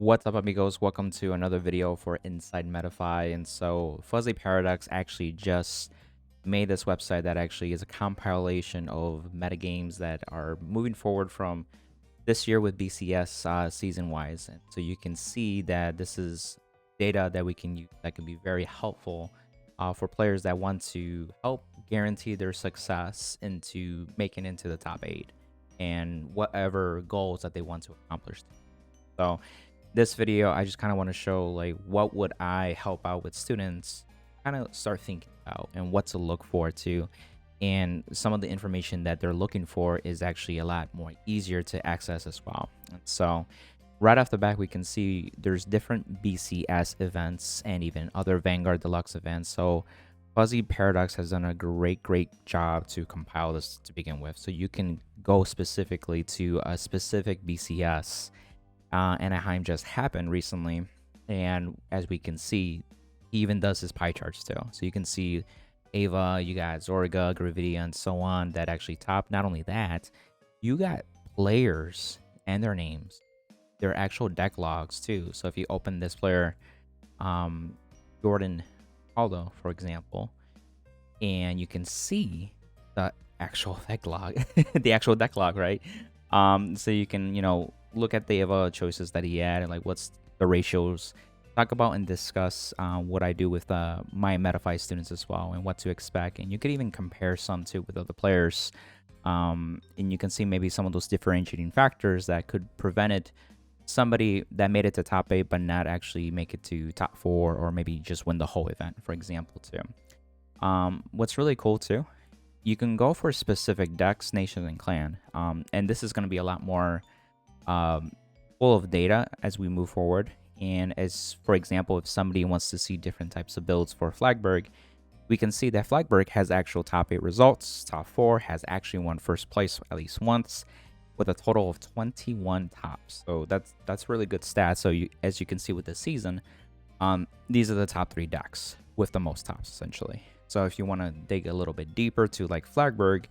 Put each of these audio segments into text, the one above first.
What's up, amigos? Welcome to another video for Inside Metafy. And so Fuzzy Paradox actually just made this website that actually is a compilation of metagames that are moving forward from this year with BCS season wise. And so you can see that this is data that we can use that can be very helpful for players that want to help guarantee their success into making into the top 8 and whatever goals that they want to accomplish. So this video, I just kind of want to show like what would I help out with students kind of start thinking about and what to look for to. And some of the information that they're looking for is actually a lot more easier to access as well. And so right off the bat, we can see there's different BCS events and even other Vanguard Deluxe events. So Fuzzy Paradox has done a great job to compile this to begin with. So you can go specifically to a specific BCS. Anaheim just happened recently, and as we can see, he even does his pie charts too. So you can see Ava, you got Zorga, Gravidia, and so on that actually top. Not only that, you got players and their names, their actual deck logs too. So if you open this player, Jordan Aldo, for example, and you can see the actual deck log, the actual deck log, right? So you can, look at the other choices that he had and like what's the ratios, talk about and discuss what I do with my Metafy students as well and what to expect. And you could even compare some too with other players, and you can see maybe some of those differentiating factors that could prevent it somebody that made it to top 8 but not actually make it to top 4 or maybe just win the whole event, for example, too. What's really cool too, you can go for specific decks, nation, and clan, and this is going to be a lot more full of data as we move forward. And as for example, if somebody wants to see different types of builds for Flagberg, we can see that Flagberg has actual top 8 results. Top 4 has actually won first place at least once with a total of 21 tops. So that's really good stats. So as you can see with this season, these are the top 3 decks with the most tops essentially. So if you want to dig a little bit deeper to like Flagberg,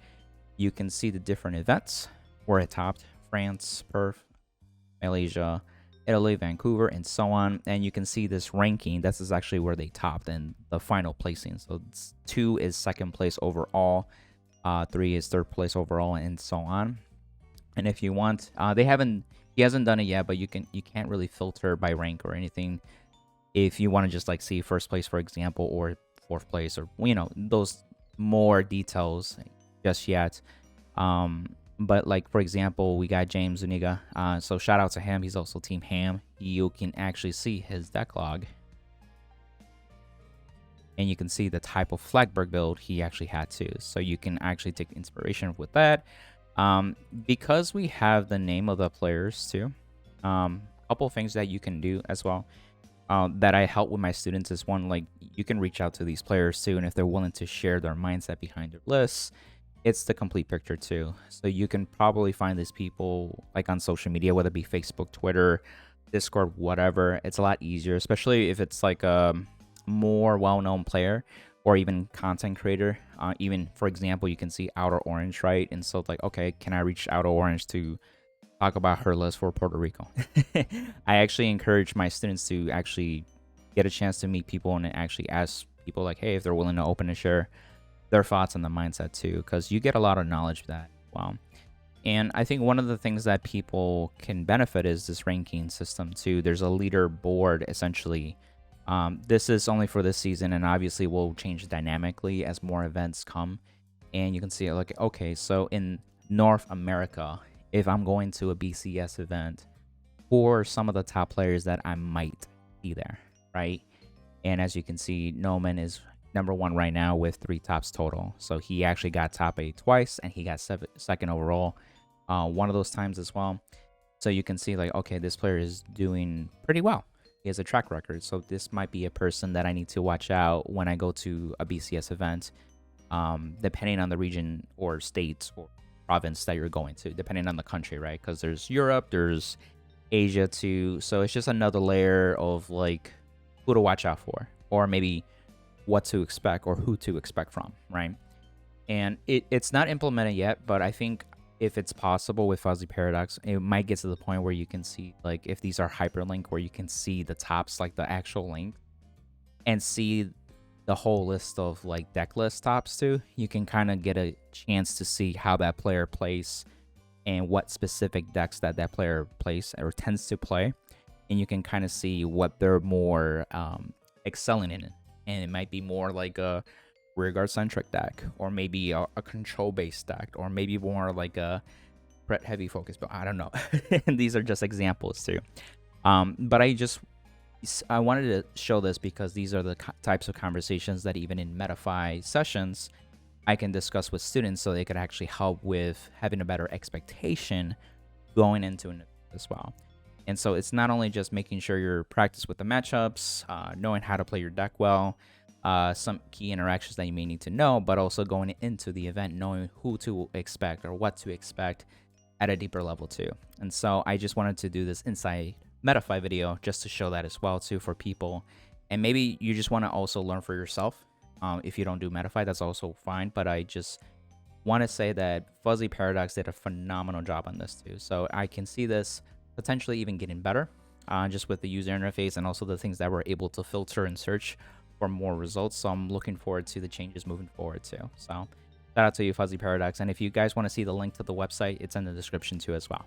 you can see the different events where it topped: France, Perth, Malaysia, Italy, Vancouver, and so on. And you can see this ranking. This is actually where they topped in the final placing. So 2 is second place overall, 3 is third place overall, and so on. And if you want, he hasn't done it yet, but you can't really filter by rank or anything. If you want to just like see first place, for example, or fourth place, or those more details just yet. But like, for example, we got James Zuniga. So shout out to him. He's also Team Ham. You can actually see his deck log. And you can see the type of Flagberg build he actually had too. So you can actually take inspiration with that. Because we have the name of the players too. A couple things that you can do as well. That I help with my students is one, like you can reach out to these players too. And if they're willing to share their mindset behind their lists, it's the complete picture too. So you can probably find these people like on social media, whether it be Facebook, Twitter, Discord, whatever. It's a lot easier, especially if it's like a more well-known player or even content creator. Even for example, you can see Outer Orange, right? And so like, okay, can I reach Outer Orange to talk about her list for Puerto Rico? I actually encourage my students to actually get a chance to meet people and actually ask people like, hey, if they're willing to open and share their thoughts on the mindset too, because you get a lot of knowledge with that. Wow. And I think one of the things that people can benefit is this ranking system too. There's a leaderboard essentially. This is only for this season, and obviously will change dynamically as more events come. And you can see like, okay, so in North America, if I'm going to a BCS event, who are some of the top players that I might be there, right? And as you can see, Noman is number 1 right now with 3 tops total. So he actually got top 8 twice, and he got second overall one of those times as well. So you can see like, okay, this player is doing pretty well. He has a track record. So this might be a person that I need to watch out when I go to a BCS event, depending on the region or state or province that you're going to, depending on the country, right? Because there's Europe, there's Asia too. So it's just another layer of like who to watch out for, or maybe what to expect or who to expect from, right? And it's not implemented yet, but I think if it's possible with Fuzzy Paradox, it might get to the point where you can see, like, if these are hyperlink, where you can see the tops, like the actual link, and see the whole list of like deck list tops too. You can kind of get a chance to see how that player plays and what specific decks that player plays or tends to play, and you can kind of see what they're more excelling in. And it might be more like a rearguard centric deck, or maybe a control based deck, or maybe more like a threat heavy focus, but I don't know. And these are just examples too. But I wanted to show this because these are the types of conversations that even in Metafy sessions I can discuss with students, so they could actually help with having a better expectation going into it as well. And so it's not only just making sure you're practice with the matchups, knowing how to play your deck well, some key interactions that you may need to know, but also going into the event knowing who to expect or what to expect at a deeper level too. And so I just wanted to do this inside Metafy video just to show that as well too for people. And maybe you just want to also learn for yourself. If you don't do Metafy, that's also fine, but I just want to say that Fuzzy Paradox did a phenomenal job on this too. So I can see this potentially even getting better, just with the user interface and also the things that we're able to filter and search for more results. So I'm looking forward to the changes moving forward too. So shout out to you, Fuzzy Paradox. And if you guys want to see the link to the website, it's in the description too as well.